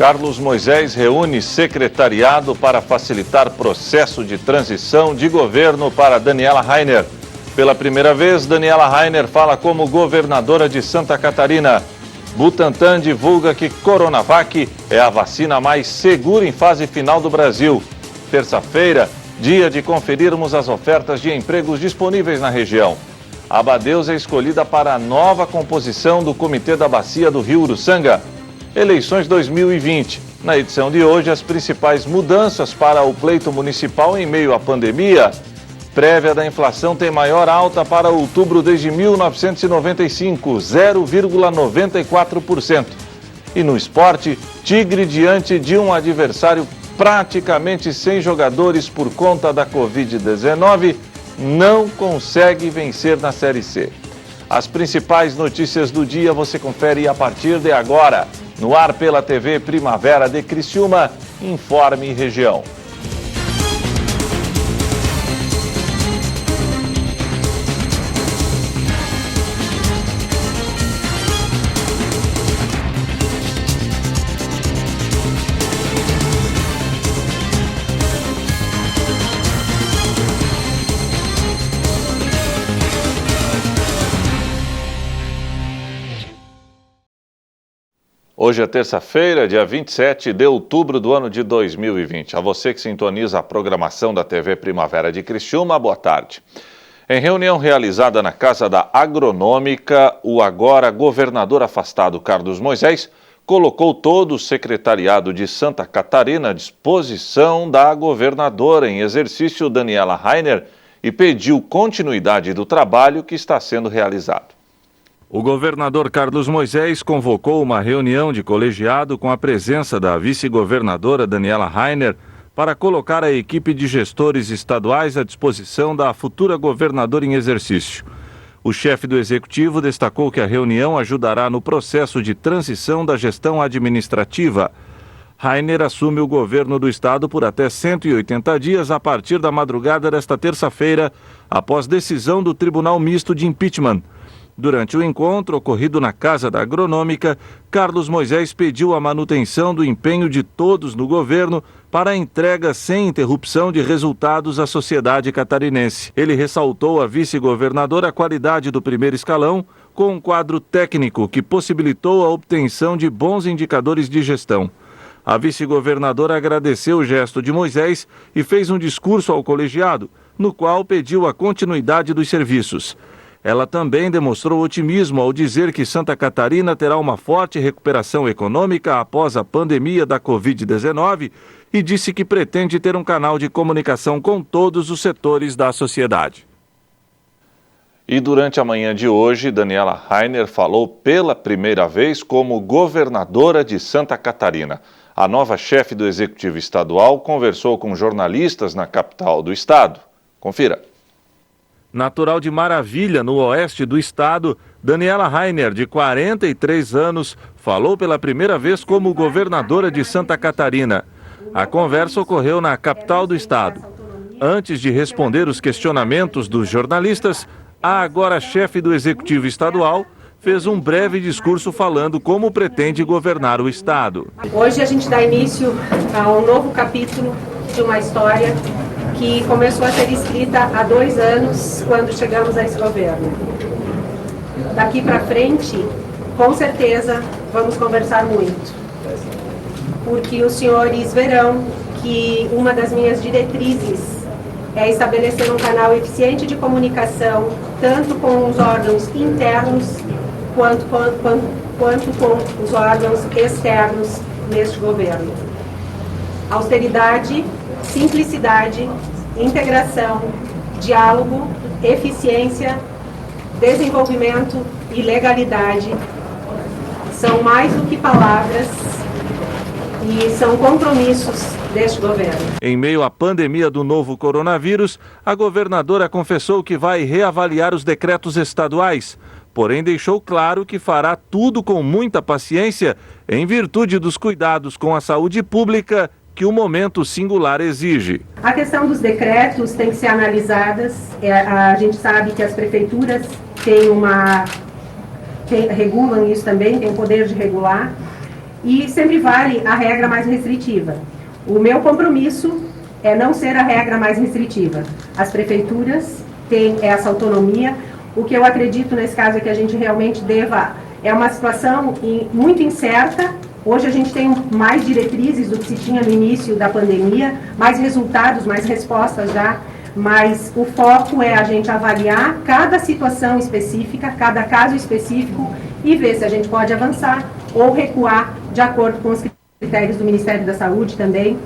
Carlos Moisés reúne secretariado para facilitar processo de transição de governo para Daniela Rainer. Pela primeira vez, Daniela Rainer fala como governadora de Santa Catarina. Butantan divulga que Coronavac é a vacina mais segura em fase final do Brasil. Terça-feira, dia de conferirmos as ofertas de empregos disponíveis na região. Abadeus é escolhida para a nova composição do Comitê da Bacia do Rio Uruçanga. Eleições 2020. Na edição de hoje, as principais mudanças para o pleito municipal em meio à pandemia. Prévia da inflação tem maior alta para outubro desde 1995, 0,94%. E no esporte, Tigre diante de um adversário praticamente sem jogadores por conta da Covid-19, não consegue vencer na Série C. As principais notícias do dia você confere a partir de agora. No ar pela TV Primavera de Criciúma, Informe Região. Hoje é terça-feira, dia 27 de outubro do ano de 2020. A você que sintoniza a programação da TV Primavera de Criciúma, boa tarde. Em reunião realizada na Casa da Agronômica, o agora governador afastado Carlos Moisés colocou todo o secretariado de Santa Catarina à disposição da governadora em exercício Daniela Rainer e pediu continuidade do trabalho que está sendo realizado. O governador Carlos Moisés convocou uma reunião de colegiado com a presença da vice-governadora Daniela Rainer para colocar a equipe de gestores estaduais à disposição da futura governadora em exercício. O chefe do executivo destacou que a reunião ajudará no processo de transição da gestão administrativa. Rainer assume o governo do estado por até 180 dias a partir da madrugada desta terça-feira, após decisão do Tribunal Misto de Impeachment. Durante o encontro ocorrido na Casa da Agronômica, Carlos Moisés pediu a manutenção do empenho de todos no governo para a entrega sem interrupção de resultados à sociedade catarinense. Ele ressaltou à vice-governadora a qualidade do primeiro escalão, com um quadro técnico que possibilitou a obtenção de bons indicadores de gestão. A vice-governadora agradeceu o gesto de Moisés e fez um discurso ao colegiado, no qual pediu a continuidade dos serviços. Ela também demonstrou otimismo ao dizer que Santa Catarina terá uma forte recuperação econômica após a pandemia da Covid-19 e disse que pretende ter um canal de comunicação com todos os setores da sociedade. E durante a manhã de hoje, Daniela Rainer falou pela primeira vez como governadora de Santa Catarina. A nova chefe do Executivo Estadual conversou com jornalistas na capital do estado. Confira. Natural de Maravilha, no oeste do estado, Daniela Rainer, de 43 anos, falou pela primeira vez como governadora de Santa Catarina. A conversa ocorreu na capital do estado. Antes de responder os questionamentos dos jornalistas, a agora chefe do Executivo Estadual fez um breve discurso falando como pretende governar o estado. Hoje a gente dá início a um novo capítulo de uma história que começou a ser escrita há 2 anos, quando chegamos a esse governo. Daqui para frente, com certeza, vamos conversar muito. Porque os senhores verão que uma das minhas diretrizes é estabelecer um canal eficiente de comunicação, tanto com os órgãos internos, quanto com os órgãos externos neste governo. Austeridade, simplicidade, integração, diálogo, eficiência, desenvolvimento e legalidade são mais do que palavras e são compromissos deste governo. Em meio à pandemia do novo coronavírus, a governadora confessou que vai reavaliar os decretos estaduais, porém deixou claro que fará tudo com muita paciência em virtude dos cuidados com a saúde pública que o momento singular exige. A questão dos decretos tem que ser analisadas. A gente sabe que as prefeituras regulam isso também, têm o poder de regular. e sempre vale a regra mais restritiva. O meu compromisso é não ser a regra mais restritiva. As prefeituras têm essa autonomia. O que eu acredito nesse caso é que a gente realmente deva... É uma situação muito incerta. Hoje a gente tem mais diretrizes do que se tinha no início da pandemia, mais resultados, mais respostas já, mas o foco é a gente avaliar cada situação específica, cada caso específico e ver se a gente pode avançar ou recuar de acordo com os critérios do Ministério da Saúde também.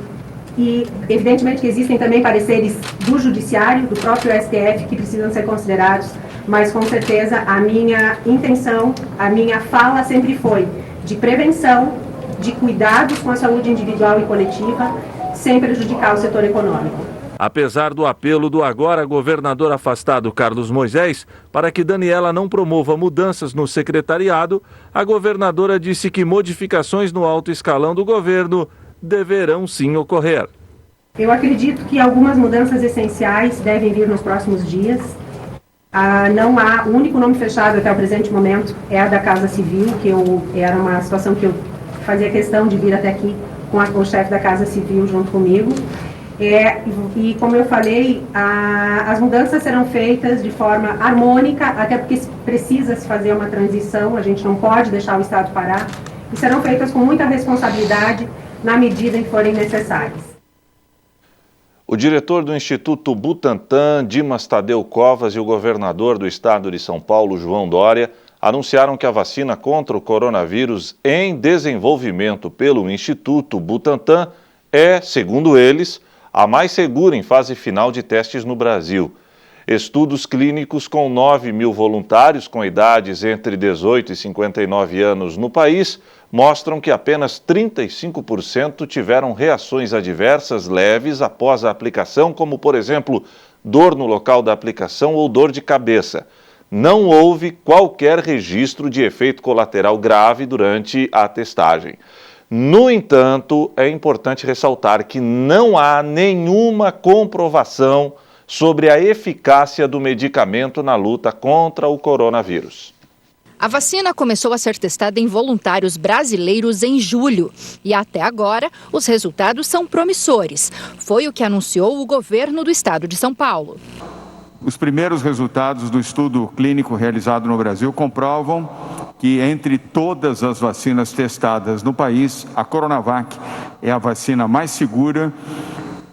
E, evidentemente, que existem também pareceres do Judiciário, do próprio STF, que precisam ser considerados, mas, com certeza, a minha intenção, a minha fala sempre foi de prevenção, de cuidados com a saúde individual e coletiva, sem prejudicar o setor econômico. Apesar do apelo do agora governador afastado Carlos Moisés para que Daniela não promova mudanças no secretariado, a governadora disse que modificações no alto escalão do governo deverão sim ocorrer. Eu acredito que algumas mudanças essenciais devem vir nos próximos dias. Não há, o único nome fechado até o presente momento é a da Casa Civil, que era uma situação que eu fazia questão de vir até aqui com o chefe da Casa Civil junto comigo. E como eu falei, as mudanças serão feitas de forma harmônica, até porque precisa se fazer uma transição, a gente não pode deixar o Estado parar, e serão feitas com muita responsabilidade na medida em que forem necessárias. O diretor do Instituto Butantan, Dimas Tadeu Covas, e o governador do estado de São Paulo, João Dória, anunciaram que a vacina contra o coronavírus em desenvolvimento pelo Instituto Butantan é, segundo eles, a mais segura em fase final de testes no Brasil. Estudos clínicos com 9 mil voluntários com idades entre 18 e 59 anos no país mostram que apenas 35% tiveram reações adversas leves após a aplicação, como, por exemplo, dor no local da aplicação ou dor de cabeça. Não houve qualquer registro de efeito colateral grave durante a testagem. No entanto, é importante ressaltar que não há nenhuma comprovação sobre a eficácia do medicamento na luta contra o coronavírus. A vacina começou a ser testada em voluntários brasileiros em julho e até agora os resultados são promissores. Foi o que anunciou o governo do estado de São Paulo. Os primeiros resultados do estudo clínico realizado no Brasil comprovam que entre todas as vacinas testadas no país, a Coronavac é a vacina mais segura,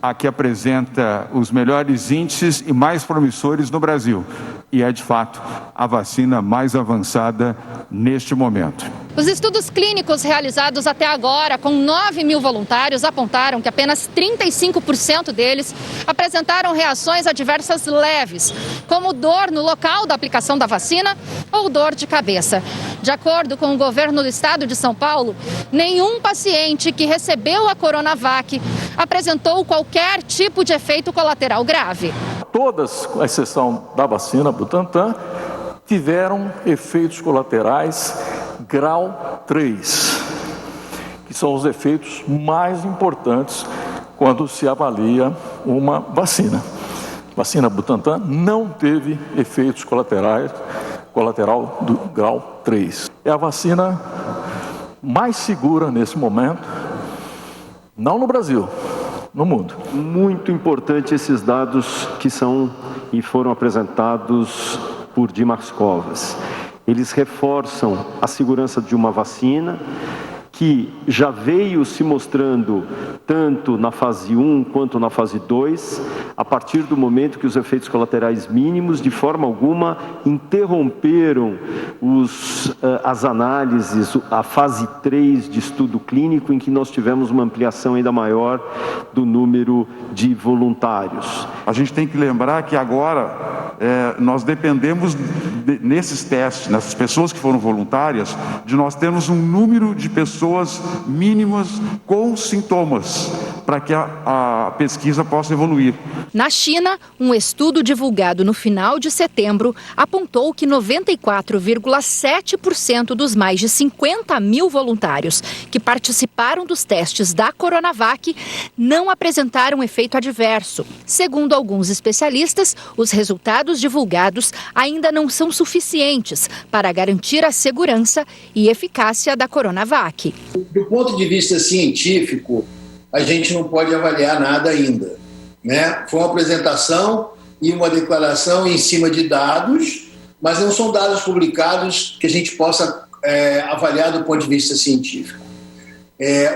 a que apresenta os melhores índices e mais promissores no Brasil. E é, de fato, a vacina mais avançada neste momento. Os estudos clínicos realizados até agora, com 9 mil voluntários, apontaram que apenas 35% deles apresentaram reações adversas leves, como dor no local da aplicação da vacina ou dor de cabeça. De acordo com o governo do estado de São Paulo, nenhum paciente que recebeu a Coronavac apresentou qualquer tipo de efeito colateral grave. Todas, com exceção da vacina Butantan, tiveram efeitos colaterais grau 3, que são os efeitos mais importantes quando se avalia uma vacina. A vacina Butantan não teve efeitos colateral do grau 3. É a vacina mais segura nesse momento, não no Brasil, no mundo. Muito importante esses dados que são e foram apresentados por Dimas Covas. Eles reforçam a segurança de uma vacina que já veio se mostrando tanto na fase 1 quanto na fase 2, a partir do momento que os efeitos colaterais mínimos, de forma alguma, interromperam as análises, a fase 3 de estudo clínico, em que nós tivemos uma ampliação ainda maior do número de voluntários. A gente tem que lembrar que agora nós dependemos, nesses testes, nessas pessoas que foram voluntárias, de nós termos um número de pessoas mínimas com sintomas. para que a pesquisa possa evoluir. Na China, um estudo divulgado no final de setembro apontou que 94,7% dos mais de 50 mil voluntários que participaram dos testes da Coronavac não apresentaram efeito adverso. Segundo alguns especialistas, os resultados divulgados ainda não são suficientes para garantir a segurança e eficácia da Coronavac. Do ponto de vista científico, a gente não pode avaliar nada ainda, né? Foi uma apresentação e uma declaração em cima de dados, mas não são dados publicados que a gente possa avaliar do ponto de vista científico.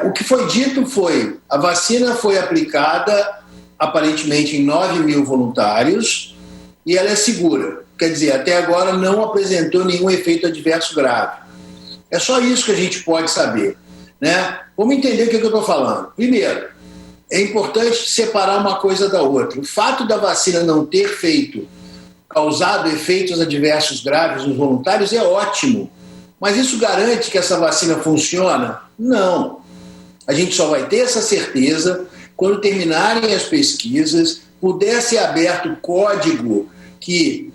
O que foi dito foi: a vacina foi aplicada aparentemente em 9 mil voluntários e ela é segura. Quer dizer, até agora não apresentou nenhum efeito adverso grave. É só isso que a gente pode saber, né? Vamos entender o que eu estou falando. Primeiro, é importante separar uma coisa da outra. O fato da vacina não ter causado efeitos adversos graves nos voluntários é ótimo. Mas isso garante que essa vacina funciona? Não. A gente só vai ter essa certeza quando terminarem as pesquisas, puder ser aberto código que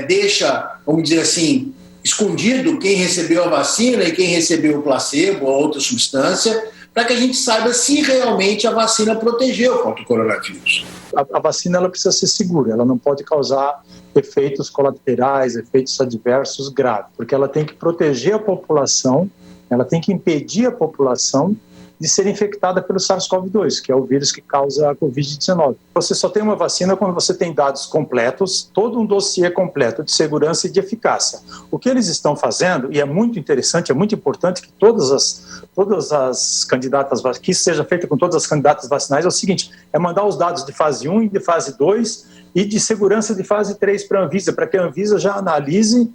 deixa, vamos dizer assim, escondido quem recebeu a vacina e quem recebeu o placebo ou outra substância, para que a gente saiba se realmente a vacina protegeu contra o coronavírus. A vacina ela precisa ser segura, ela não pode causar efeitos colaterais, efeitos adversos graves, porque ela tem que proteger a população, ela tem que impedir a população de ser infectada pelo SARS-CoV-2, que é o vírus que causa a Covid-19. Você só tem uma vacina quando você tem dados completos, todo um dossiê completo de segurança e de eficácia. O que eles estão fazendo, e é muito interessante, é muito importante que todas as candidatas, que isso seja feito com todas as candidatas vacinais, é o seguinte: é mandar os dados de fase 1 e de fase 2 e de segurança de fase 3 para a Anvisa, para que a Anvisa já analise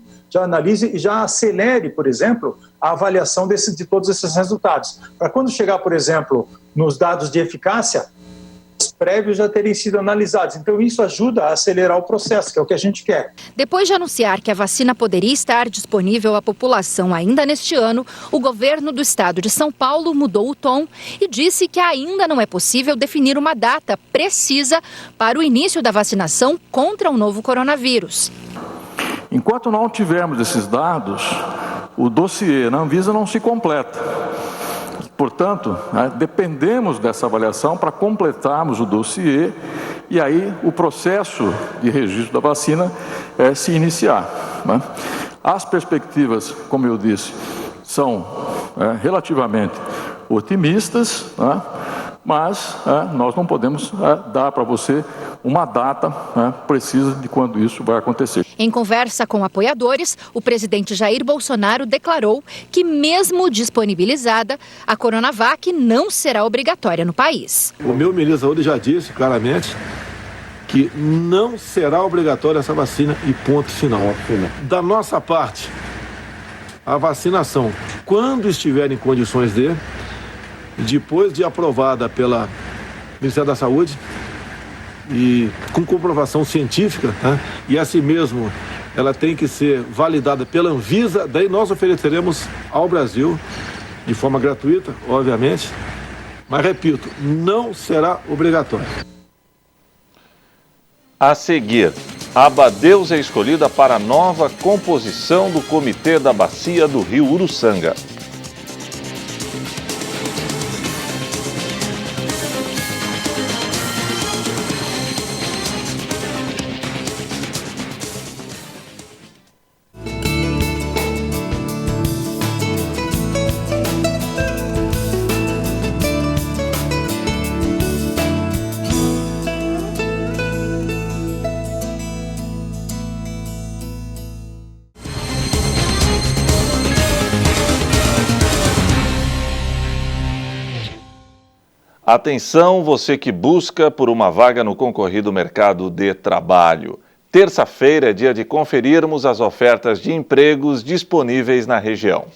e já acelere, por exemplo, a avaliação de todos esses resultados. Para quando chegar, por exemplo, nos dados de eficácia, os prévios já terem sido analisados. Então, isso ajuda a acelerar o processo, que é o que a gente quer. Depois de anunciar que a vacina poderia estar disponível à população ainda neste ano, o governo do estado de São Paulo mudou o tom e disse que ainda não é possível definir uma data precisa para o início da vacinação contra o novo coronavírus. Enquanto não tivermos esses dados, o dossiê na Anvisa não se completa. Portanto, dependemos dessa avaliação para completarmos o dossiê e aí o processo de registro da vacina se iniciar, né? As perspectivas, como eu disse, são relativamente otimistas, né? Mas nós não podemos dar para você uma data precisa de quando isso vai acontecer. Em conversa com apoiadores, o presidente Jair Bolsonaro declarou que, mesmo disponibilizada, a Coronavac não será obrigatória no país. O meu ministro da Saúde já disse claramente que não será obrigatória essa vacina e ponto final. Da nossa parte, a vacinação, quando estiver em condições depois de aprovada pela Ministério da Saúde e com comprovação científica, e assim mesmo ela tem que ser validada pela Anvisa, daí nós ofereceremos ao Brasil de forma gratuita, obviamente, mas repito, não será obrigatório. A seguir, Abadeus é escolhida para a nova composição do Comitê da Bacia do Rio Uruçanga. Atenção, você que busca por uma vaga no concorrido mercado de trabalho. Terça-feira é dia de conferirmos as ofertas de empregos disponíveis na região.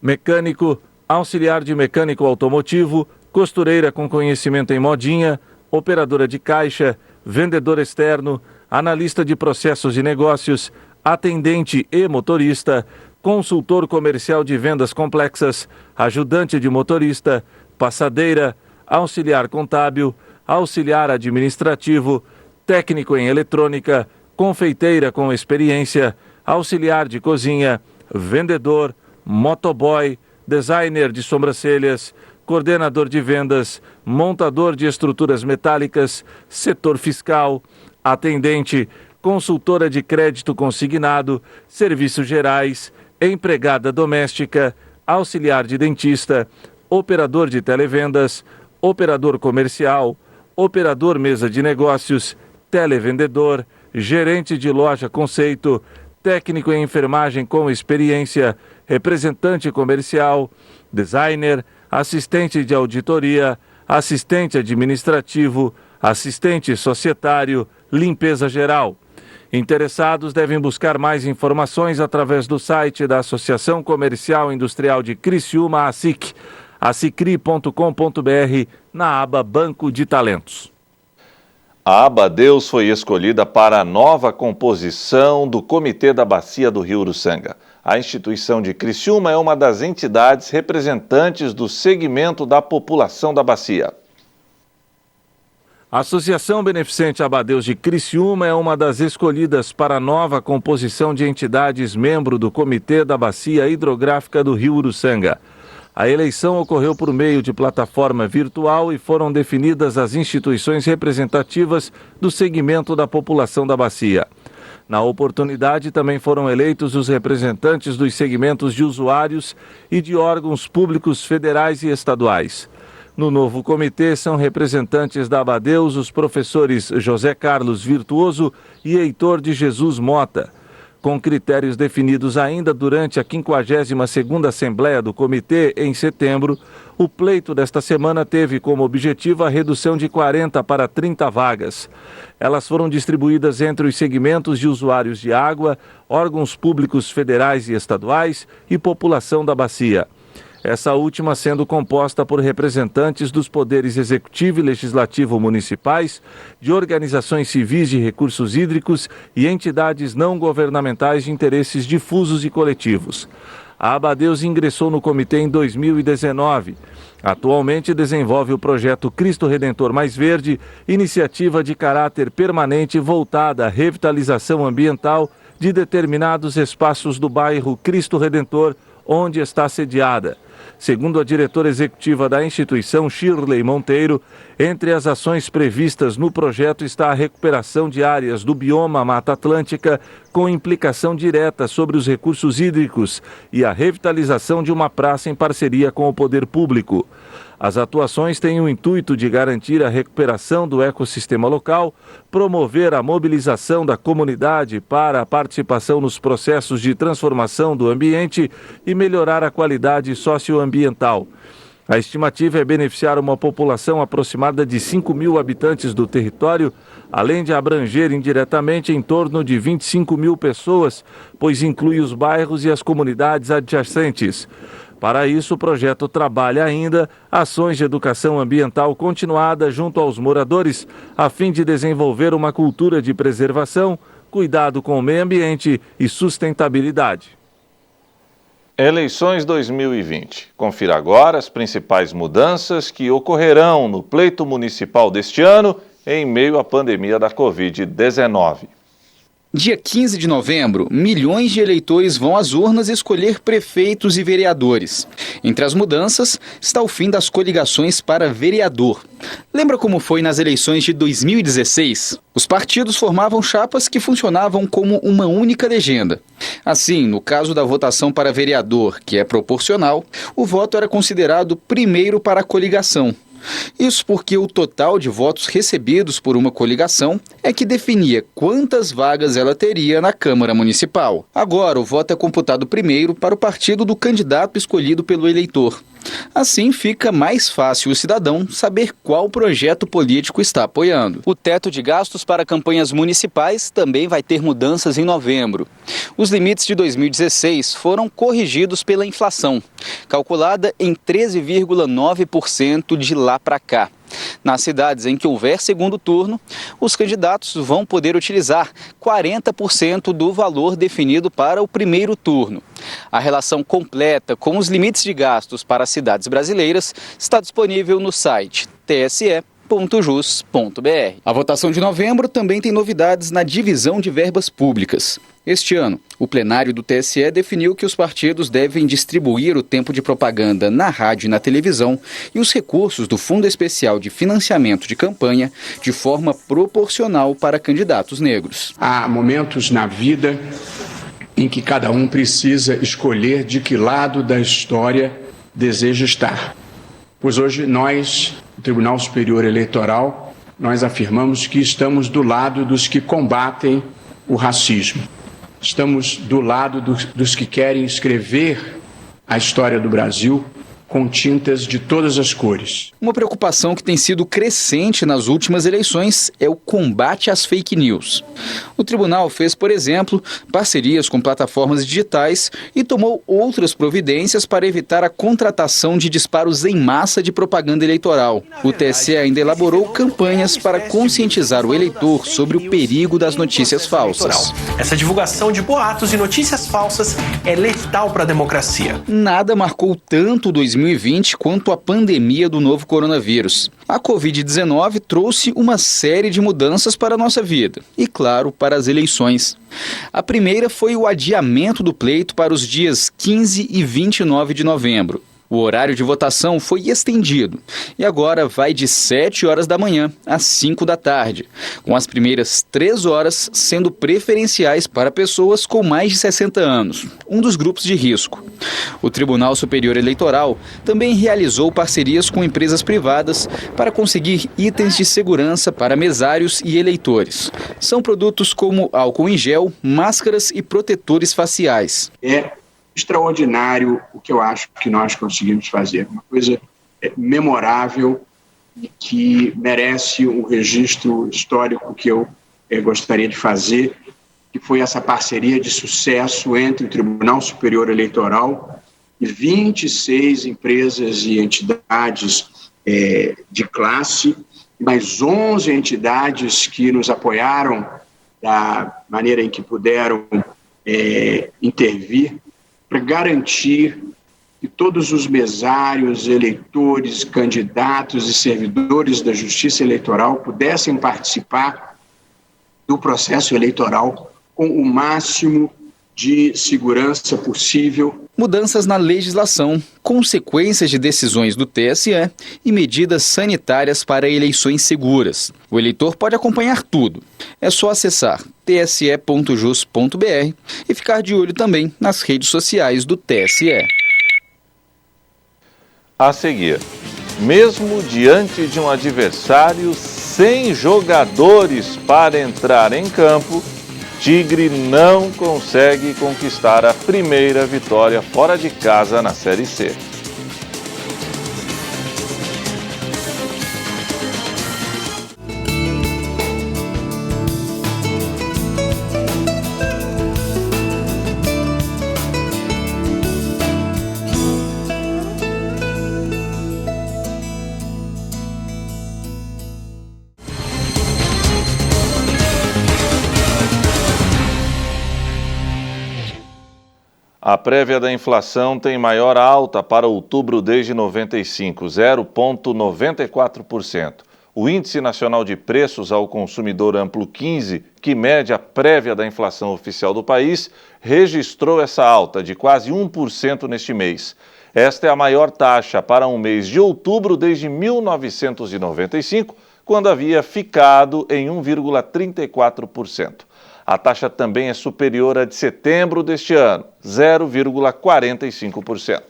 Mecânico, auxiliar de mecânico automotivo, costureira com conhecimento em modinha, operadora de caixa, vendedor externo, analista de processos de negócios, atendente e motorista, consultor comercial de vendas complexas, ajudante de motorista, passadeira, auxiliar contábil, auxiliar administrativo, técnico em eletrônica, confeiteira com experiência, auxiliar de cozinha, vendedor, motoboy, designer de sobrancelhas, coordenador de vendas, montador de estruturas metálicas, setor fiscal, atendente, consultora de crédito consignado, serviços gerais, empregada doméstica, auxiliar de dentista, operador de televendas, operador comercial, operador mesa de negócios, televendedor, gerente de loja conceito, técnico em enfermagem com experiência, representante comercial, designer, assistente de auditoria, assistente administrativo, assistente societário, limpeza geral. Interessados devem buscar mais informações através do site da Associação Comercial Industrial de Criciúma, ASIC, acicri.com.br, na aba Banco de Talentos. A Abadeus foi escolhida para a nova composição do Comitê da Bacia do Rio Uruçanga. A instituição de Criciúma é uma das entidades representantes do segmento da população da bacia. A Associação Beneficente Abadeus de Criciúma é uma das escolhidas para a nova composição de entidades membro do Comitê da Bacia Hidrográfica do Rio Uruçanga. A eleição ocorreu por meio de plataforma virtual e foram definidas as instituições representativas do segmento da população da bacia. Na oportunidade, também foram eleitos os representantes dos segmentos de usuários e de órgãos públicos federais e estaduais. No novo comitê são representantes da Abadeus os professores José Carlos Virtuoso e Heitor de Jesus Mota. Com critérios definidos ainda durante a 52ª Assembleia do Comitê, em setembro, o pleito desta semana teve como objetivo a redução de 40 para 30 vagas. Elas foram distribuídas entre os segmentos de usuários de água, órgãos públicos federais e estaduais e população da bacia. Essa última sendo composta por representantes dos poderes executivo e legislativo municipais, de organizações civis de recursos hídricos e entidades não governamentais de interesses difusos e coletivos. A Abadeus ingressou no comitê em 2019. Atualmente desenvolve o projeto Cristo Redentor Mais Verde, iniciativa de caráter permanente voltada à revitalização ambiental de determinados espaços do bairro Cristo Redentor, onde está sediada. Segundo a diretora executiva da instituição, Shirley Monteiro, entre as ações previstas no projeto está a recuperação de áreas do bioma Mata Atlântica com implicação direta sobre os recursos hídricos e a revitalização de uma praça em parceria com o poder público. As atuações têm o intuito de garantir a recuperação do ecossistema local, promover a mobilização da comunidade para a participação nos processos de transformação do ambiente e melhorar a qualidade socioambiental. A estimativa é beneficiar uma população aproximada de 5.000 habitantes do território, além de abranger indiretamente em torno de 25.000 pessoas, pois inclui os bairros e as comunidades adjacentes. Para isso, o projeto trabalha ainda ações de educação ambiental continuada junto aos moradores, a fim de desenvolver uma cultura de preservação, cuidado com o meio ambiente e sustentabilidade. Eleições 2020. Confira agora as principais mudanças que ocorrerão no pleito municipal deste ano em meio à pandemia da Covid-19. Dia 15 de novembro, milhões de eleitores vão às urnas escolher prefeitos e vereadores. Entre as mudanças está o fim das coligações para vereador. Lembra como foi nas eleições de 2016? Os partidos formavam chapas que funcionavam como uma única legenda. Assim, no caso da votação para vereador, que é proporcional, o voto era considerado primeiro para a coligação. Isso porque o total de votos recebidos por uma coligação é que definia quantas vagas ela teria na Câmara Municipal. Agora, o voto é computado primeiro para o partido do candidato escolhido pelo eleitor. Assim, fica mais fácil o cidadão saber qual projeto político está apoiando. O teto de gastos para campanhas municipais também vai ter mudanças em novembro. Os limites de 2016 foram corrigidos pela inflação, calculada em 13,9% de lá para cá. Nas cidades em que houver segundo turno, os candidatos vão poder utilizar 40% do valor definido para o primeiro turno. A relação completa com os limites de gastos para as cidades brasileiras está disponível no site tse.jus.br. A votação de novembro também tem novidades na divisão de verbas públicas. Este ano, o plenário do TSE definiu que os partidos devem distribuir o tempo de propaganda na rádio e na televisão e os recursos do Fundo Especial de Financiamento de Campanha de forma proporcional para candidatos negros. Há momentos na vida em que cada um precisa escolher de que lado da história deseja estar. Pois hoje nós, o Tribunal Superior Eleitoral, nós afirmamos que estamos do lado dos que combatem o racismo. Estamos do lado dos que querem escrever a história do Brasil com tintas de todas as cores. Uma preocupação que tem sido crescente nas últimas eleições é o combate às fake news. O tribunal fez, por exemplo, parcerias com plataformas digitais e tomou outras providências para evitar a contratação de disparos em massa de propaganda eleitoral. O TSE ainda elaborou campanhas para conscientizar o eleitor sobre o perigo das notícias falsas. Essa divulgação de boatos e notícias falsas é letal para a democracia. Nada marcou tanto 2020 quanto a pandemia do novo coronavírus. A Covid-19 trouxe uma série de mudanças para a nossa vida e, claro, para as eleições. A primeira foi o adiamento do pleito para os dias 15 e 29 de novembro. O horário de votação foi estendido e agora vai de 7 horas da manhã às 5 da tarde, com as primeiras 3 horas sendo preferenciais para pessoas com mais de 60 anos, um dos grupos de risco. O Tribunal Superior Eleitoral também realizou parcerias com empresas privadas para conseguir itens de segurança para mesários e eleitores. São produtos como álcool em gel, máscaras e protetores faciais. Extraordinário o que eu acho que nós conseguimos fazer. Uma coisa memorável e que merece um registro histórico que eu gostaria de fazer, que foi essa parceria de sucesso entre o Tribunal Superior Eleitoral e 26 empresas e entidades de classe, mais 11 entidades que nos apoiaram da maneira em que puderam intervir, para garantir que todos os mesários, eleitores, candidatos e servidores da Justiça Eleitoral pudessem participar do processo eleitoral com o máximo de segurança possível. Mudanças na legislação, consequências de decisões do TSE e medidas sanitárias para eleições seguras. O eleitor pode acompanhar tudo. É só acessar tse.jus.br e ficar de olho também nas redes sociais do TSE. A seguir, mesmo diante de um adversário sem jogadores para entrar em campo, Tigre não consegue conquistar a primeira vitória fora de casa na Série C. A prévia da inflação tem maior alta para outubro desde 95, 0,94%. O Índice Nacional de Preços ao Consumidor Amplo 15, que mede a prévia da inflação oficial do país, registrou essa alta de quase 1% neste mês. Esta é a maior taxa para um mês de outubro desde 1995, quando havia ficado em 1,34%. A taxa também é superior à de setembro deste ano, 0,45%.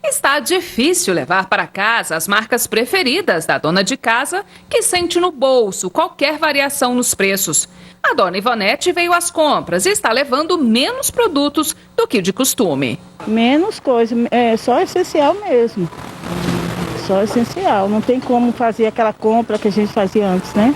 Está difícil levar para casa as marcas preferidas da dona de casa, que sente no bolso qualquer variação nos preços. A dona Ivonete veio às compras e está levando menos produtos do que de costume. Menos coisa, é só essencial mesmo. Só essencial, não tem como fazer aquela compra que a gente fazia antes, né?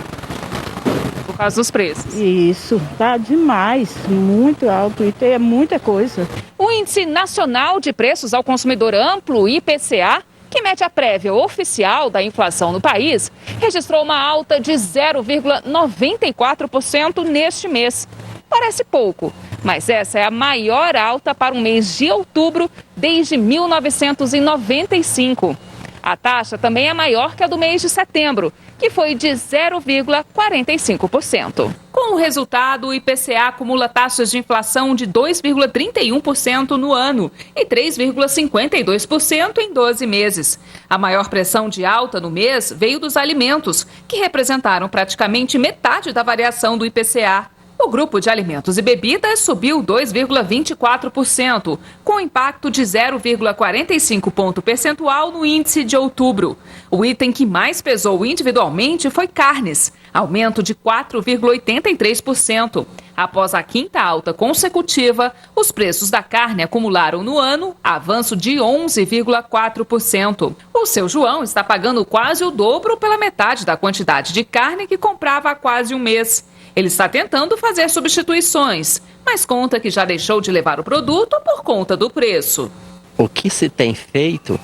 Por causa dos preços. Isso, tá demais, muito alto e tem muita coisa. O Índice Nacional de Preços ao Consumidor Amplo, IPCA, que mede a prévia oficial da inflação no país, registrou uma alta de 0,94% neste mês. Parece pouco, mas essa é a maior alta para um mês de outubro desde 1995. A taxa também é maior que a do mês de setembro, que foi de 0,45%. Com o resultado, o IPCA acumula taxas de inflação de 2,31% no ano e 3,52% em 12 meses. A maior pressão de alta no mês veio dos alimentos, que representaram praticamente metade da variação do IPCA. O grupo de alimentos e bebidas subiu 2,24%, com impacto de 0,45 ponto percentual no índice de outubro. O item que mais pesou individualmente foi carnes, aumento de 4,83%. Após a quinta alta consecutiva, os preços da carne acumularam no ano avanço de 11,4%. O seu João está pagando quase o dobro pela metade da quantidade de carne que comprava há quase um mês. Ele está tentando fazer substituições, mas conta que já deixou de levar o produto por conta do preço. O que se tem feito?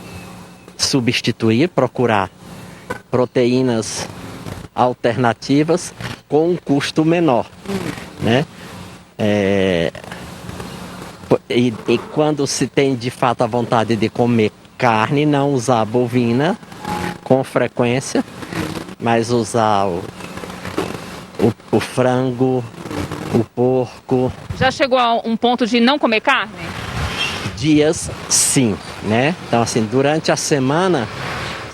Substituir, procurar proteínas alternativas com um custo menor, né? E quando se tem de fato a vontade de comer carne, não usar bovina com frequência, mas usar o frango, o porco. Já chegou a um ponto de não comer carne? Dias, sim, né? Então, assim, durante a semana,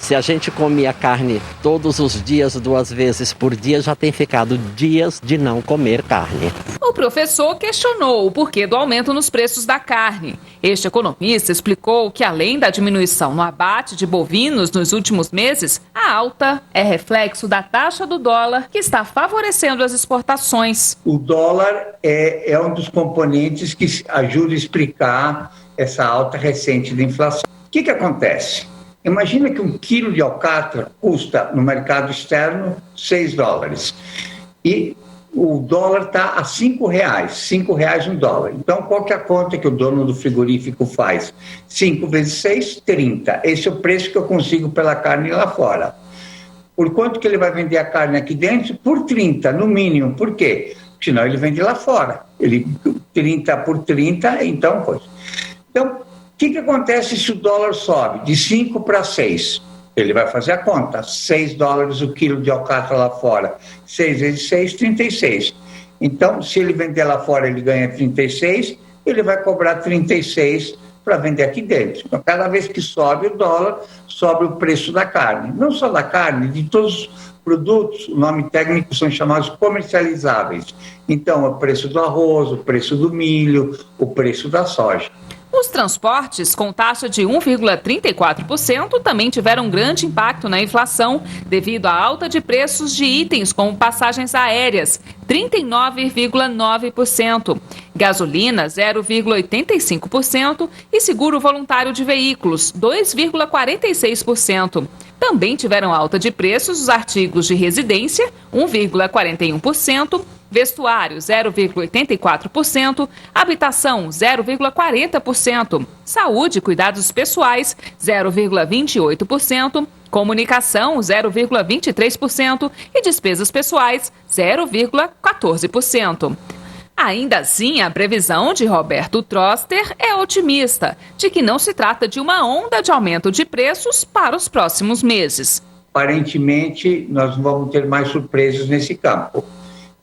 se a gente comia carne todos os dias, 2 vezes por dia, já tem ficado dias de não comer carne. O professor questionou o porquê do aumento nos preços da carne. Este economista explicou que, além da diminuição no abate de bovinos nos últimos meses, a alta é reflexo da taxa do dólar, que está favorecendo as exportações. O dólar é um dos componentes que ajuda a explicar essa alta recente da inflação. O que acontece? Imagina que 1 quilo de alcatra custa no mercado externo $6 e o dólar está a R$5, R$5 um dólar. Então, qual que é a conta que o dono do frigorífico faz? 5 vezes 6, 30. Esse é o preço que eu consigo pela carne lá fora. Por quanto que ele vai vender a carne aqui dentro? Por 30, no mínimo. Por quê? Porque senão ele vende lá fora. Ele 30 por 30, então coisa. Então, o que acontece se o dólar sobe de 5 para 6? Ele vai fazer a conta, $6 o quilo de alcatra lá fora, 6 vezes 6, 36. Então, se ele vender lá fora, ele ganha 36, ele vai cobrar 36 para vender aqui dentro. Então, cada vez que sobe o dólar, sobe o preço da carne. Não só da carne, de todos os produtos, o nome técnico são chamados comercializáveis. Então, o preço do arroz, o preço do milho, o preço da soja. Os transportes, com taxa de 1,34%, também tiveram um grande impacto na inflação devido à alta de preços de itens como passagens aéreas, 39,9%, gasolina, 0,85% e seguro voluntário de veículos, 2,46%. Também tiveram alta de preços os artigos de residência, 1,41%, vestuário 0,84%, habitação 0,40%, saúde e cuidados pessoais 0,28%, comunicação 0,23% e despesas pessoais 0,14%. Ainda assim, a previsão de Roberto Troster é otimista, de que não se trata de uma onda de aumento de preços para os próximos meses. Aparentemente, nós não vamos ter mais surpresas nesse campo.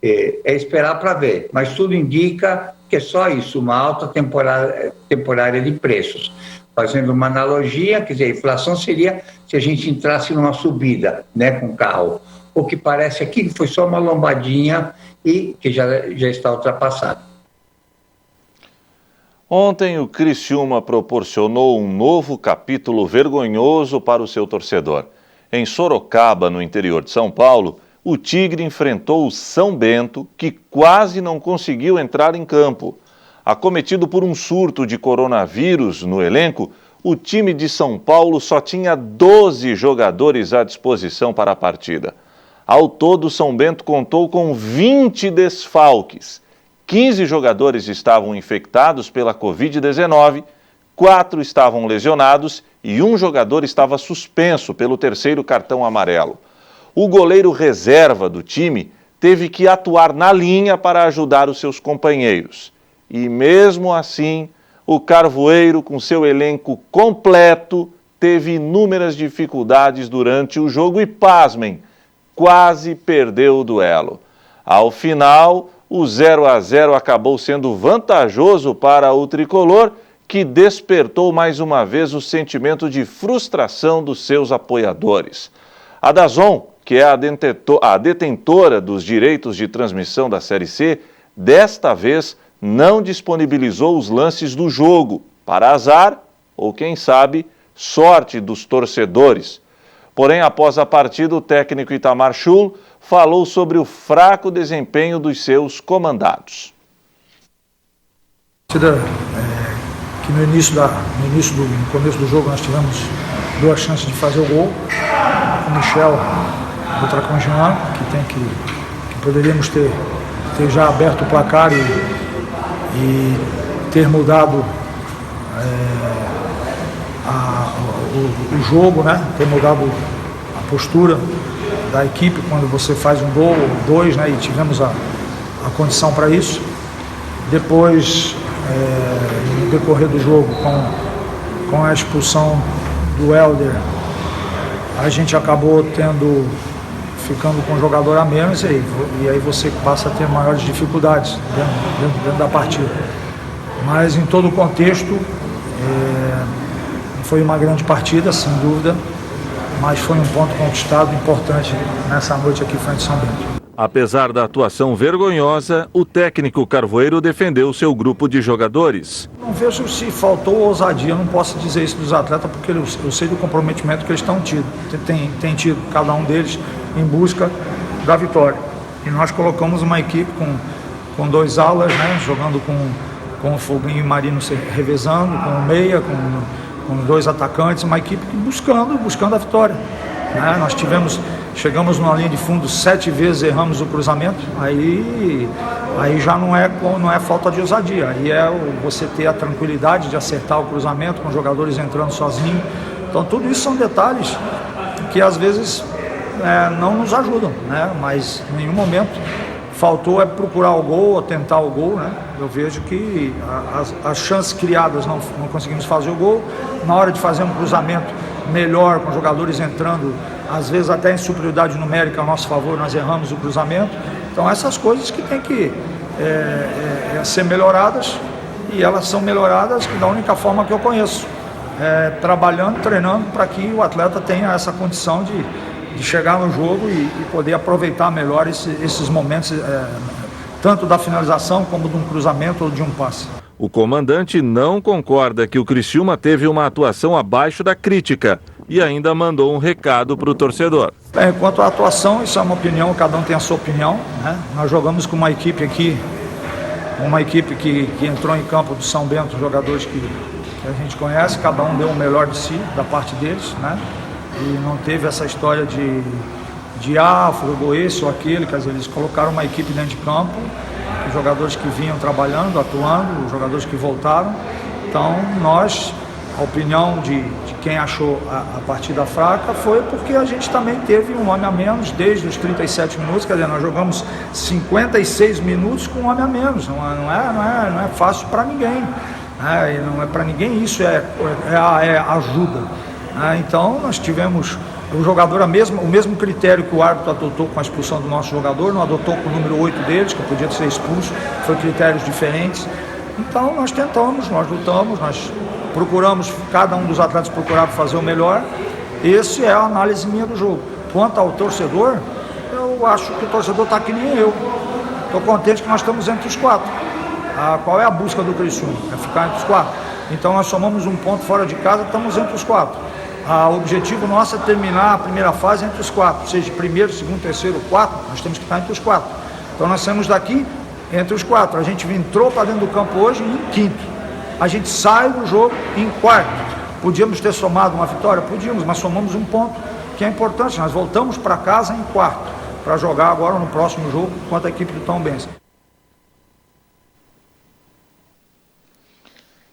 É esperar para ver, mas tudo indica que é só isso, uma alta temporária de preços. Fazendo uma analogia, quer dizer, a inflação seria se a gente entrasse numa subida, né, com o carro. O que parece aqui que foi só uma lombadinha e que já está ultrapassada. Ontem o Criciúma proporcionou um novo capítulo vergonhoso para o seu torcedor. Em Sorocaba, no interior de São Paulo, o Tigre enfrentou o São Bento, que quase não conseguiu entrar em campo. Acometido por um surto de coronavírus no elenco, o time de São Paulo só tinha 12 jogadores à disposição para a partida. Ao todo, o São Bento contou com 20 desfalques. 15 jogadores estavam infectados pela Covid-19, 4 estavam lesionados e um jogador estava suspenso pelo terceiro cartão amarelo. O goleiro reserva do time teve que atuar na linha para ajudar os seus companheiros. E mesmo assim, o Carvoeiro, com seu elenco completo, teve inúmeras dificuldades durante o jogo e, pasmem, quase perdeu o duelo. Ao final, o 0-0 acabou sendo vantajoso para o tricolor, que despertou mais uma vez o sentimento de frustração dos seus apoiadores. A DAZN, que é a detentora dos direitos de transmissão da Série C, desta vez não disponibilizou os lances do jogo, para azar, ou quem sabe, sorte dos torcedores. Porém, após a partida, o técnico Itamar Schul falou sobre o fraco desempenho dos seus comandados. Que no começo do jogo nós tivemos 2 chances de fazer o gol. O Michel do Tracongian, que poderíamos ter já aberto o placar e ter mudado o jogo, né? Ter mudado a postura da equipe quando você faz um gol ou 2, né? E tivemos a condição para isso. Depois, no decorrer do jogo, com a expulsão do Helder, a gente acabou ficando com um jogador a menos e aí você passa a ter maiores dificuldades dentro da partida. Mas em todo o contexto, foi uma grande partida, sem dúvida, mas foi um ponto conquistado importante nessa noite aqui frente a São Bento. Apesar da atuação vergonhosa, o técnico Carvoeiro defendeu seu grupo de jogadores. Não vejo se faltou ousadia, não posso dizer isso dos atletas, porque eu sei do comprometimento que eles têm tido, cada um deles, em busca da vitória. E nós colocamos uma equipe com 2 alas, né, jogando com o Foguinho e Marino se revezando, com o meia, com 2 atacantes, uma equipe buscando a vitória. Né? Nós chegamos numa linha de fundo 7 vezes, erramos o cruzamento, aí já não é falta de ousadia, aí é você ter a tranquilidade de acertar o cruzamento com os jogadores entrando sozinhos. Então tudo isso são detalhes que às vezes não nos ajudam, né? Mas em nenhum momento faltou procurar o gol ou tentar o gol, né? Eu vejo que as chances criadas não conseguimos fazer o gol. Na hora de fazer um cruzamento melhor, com jogadores entrando, às vezes até em superioridade numérica a nosso favor, nós erramos o cruzamento. Então essas coisas que tem que ser melhoradas, e elas são melhoradas da única forma que eu conheço, trabalhando, treinando, para que o atleta tenha essa condição de chegar no jogo e poder aproveitar melhor esses momentos, tanto da finalização como de um cruzamento ou de um passe. O comandante não concorda que o Criciúma teve uma atuação abaixo da crítica e ainda mandou um recado para o torcedor. Quanto à atuação, isso é uma opinião, cada um tem a sua opinião, né? Nós jogamos com uma equipe aqui, que entrou em campo do São Bento, jogadores que a gente conhece, cada um deu o melhor de si, da parte deles, né? E não teve essa história de foi esse ou aquele, quer dizer, eles colocaram uma equipe dentro de campo, os jogadores que vinham trabalhando, atuando, os jogadores que voltaram. Então a opinião de quem achou a partida fraca foi porque a gente também teve um homem a menos desde os 37 minutos, quer dizer, nós jogamos 56 minutos com um homem a menos, não é fácil para ninguém, né? Não é para ninguém, isso é ajuda. Então nós tivemos o jogador, o mesmo critério que o árbitro adotou com a expulsão do nosso jogador, não adotou com o número 8 deles, que podia ser expulso, foi critérios diferentes. Então nós tentamos, nós lutamos, nós procuramos, cada um dos atletas procurava fazer o melhor. Essa é a análise minha do jogo. Quanto ao torcedor, eu acho que o torcedor está que nem eu. Estou contente que nós estamos entre os 4. Qual é a busca do Criciúma? É ficar entre os 4. Então nós somamos um ponto fora de casa, estamos entre os 4. O objetivo nosso é terminar a primeira fase entre os 4, seja primeiro, segundo, terceiro, 4, nós temos que estar entre os 4. Então nós saímos daqui entre os 4. A gente entrou para dentro do campo hoje em 5º. A gente sai do jogo em 4º. Podíamos ter somado uma vitória? Podíamos, mas somamos um ponto, que é importante. Nós voltamos para casa em 4º, para jogar agora no próximo jogo contra a equipe do Tombense.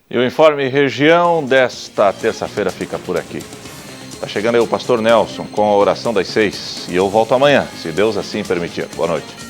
E o Informe Região desta terça-feira fica por aqui. Está chegando aí o pastor Nelson com a oração das 6 e eu volto amanhã, se Deus assim permitir. Boa noite.